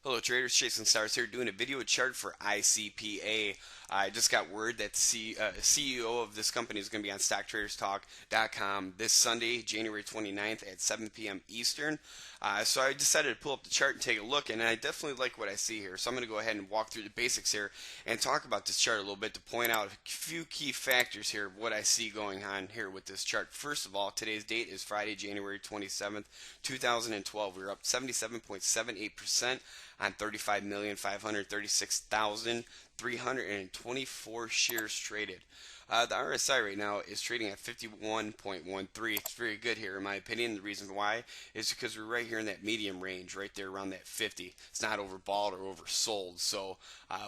Hello traders, Jason Stars here doing a video chart for ICPA. I just got word that the CEO of this company is going to be on StockTradersTalk.com this Sunday, January 29th at 7 p.m. Eastern. So I decided to pull up the chart and take a look, and I definitely like what I see here. So I'm going to go ahead and walk through the basics here and talk about this chart a little bit to point out a few key factors here of what I see going on here with this chart. First of all, today's date is Friday, January 27th, 2012. We're up 77.78% on 35,536,324 shares traded. The RSI right now is trading at 51.13. It's very good here in my opinion. The reason why is because we're right here in that medium range, right there around that 50. It's not overbought or oversold. So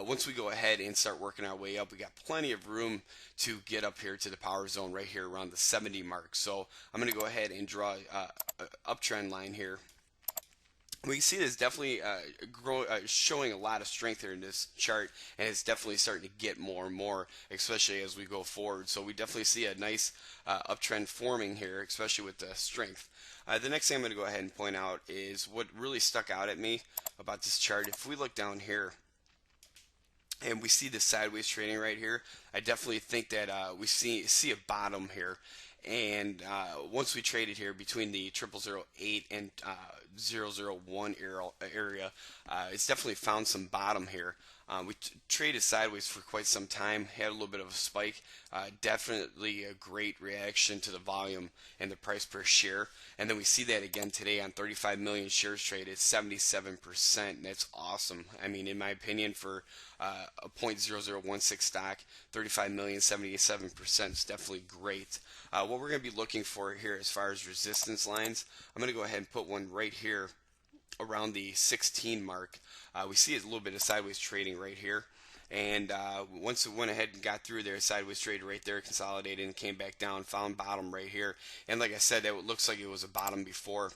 once we go ahead and start working our way up, we got plenty of room to get up here to the power zone right here around the 70 mark. So I'm going to go ahead and draw an uptrend line here. We can see this definitely showing a lot of strength here in this chart, and it's definitely starting to get more and more, especially as we go forward. So we definitely see a nice uptrend forming here, especially with the strength. The next thing I'm going to go ahead and point out is what really stuck out at me about this chart. If we look down here, and we see the sideways trading right here, I definitely think that we see a bottom here. And once we traded here between the 0008 and 001 area, it's definitely found some bottom here. We traded sideways for quite some time, had a little bit of a spike. Definitely a great reaction to the volume and the price per share. And then we see that again today on 35 million shares traded, 77%. That's awesome. I mean, in my opinion, for a 0.0016 stock, 35 million, 77% is definitely great. What we're going to be looking for here as far as resistance lines, I'm going to go ahead and put one right here around the 16 mark. We see a little bit of sideways trading right here, and once it went ahead and got through there, sideways trade right there, consolidated and came back down, found bottom right here. And like I said, that looks like it was a bottom before,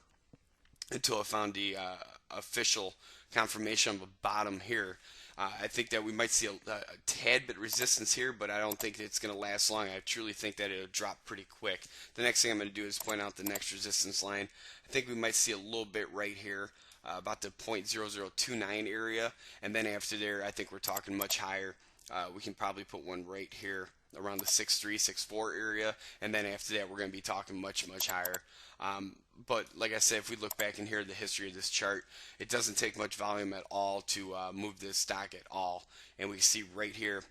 until I found the official confirmation of a bottom here. I think that we might see a tad bit resistance here, but I don't think it's going to last long. I truly think that it'll drop pretty quick. The next thing I'm going to do is point out the next resistance line. I think we might see a little bit right here, about the 0.0029 area, and then after there, I think we're talking much higher. We can probably put one right here around the 6.3, 6.4 area, and then after that, we're going to be talking much higher. But like I said, if we look back in here, the history of this chart, it doesn't take much volume at all to move this stock at all. And we see right here,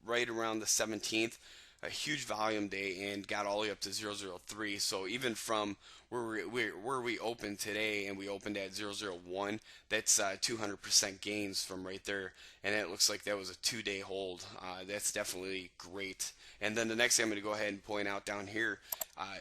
right around the 17th, a huge volume day and got all the way up to 003. So even from where we opened today, and we opened at 001, that's 200% gains from right there, and it looks like that was a 2-day hold. That's definitely great. And then the next thing I'm going to go ahead and point out down here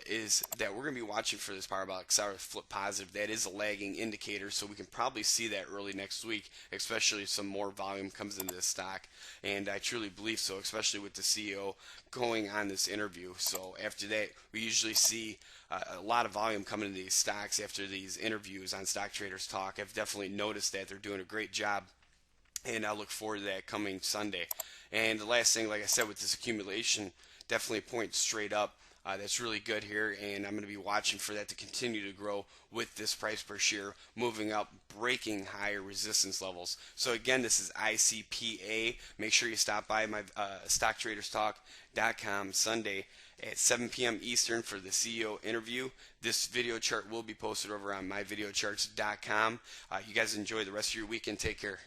is that we're going to be watching for this parabolic SAR flip positive. That is a lagging indicator, so we can probably see that early next week, especially if some more volume comes into this stock. And I truly believe so, especially with the CEO going on this interview. So after that, we usually see a lot of volume coming into these stocks after these interviews on Stock Traders Talk. I've definitely noticed that they're doing a great job, and I look forward to that coming Sunday. And the last thing, like I said, with this accumulation, definitely points straight up. That's really good here, and I'm going to be watching for that to continue to grow with this price per share moving up, breaking higher resistance levels. So again, this is ICPA. Make sure you stop by my StockTradersTalk.com Sunday at 7 p.m. Eastern for the CEO interview. This video chart will be posted over on myvideocharts.com. You guys enjoy the rest of your weekend. Take care.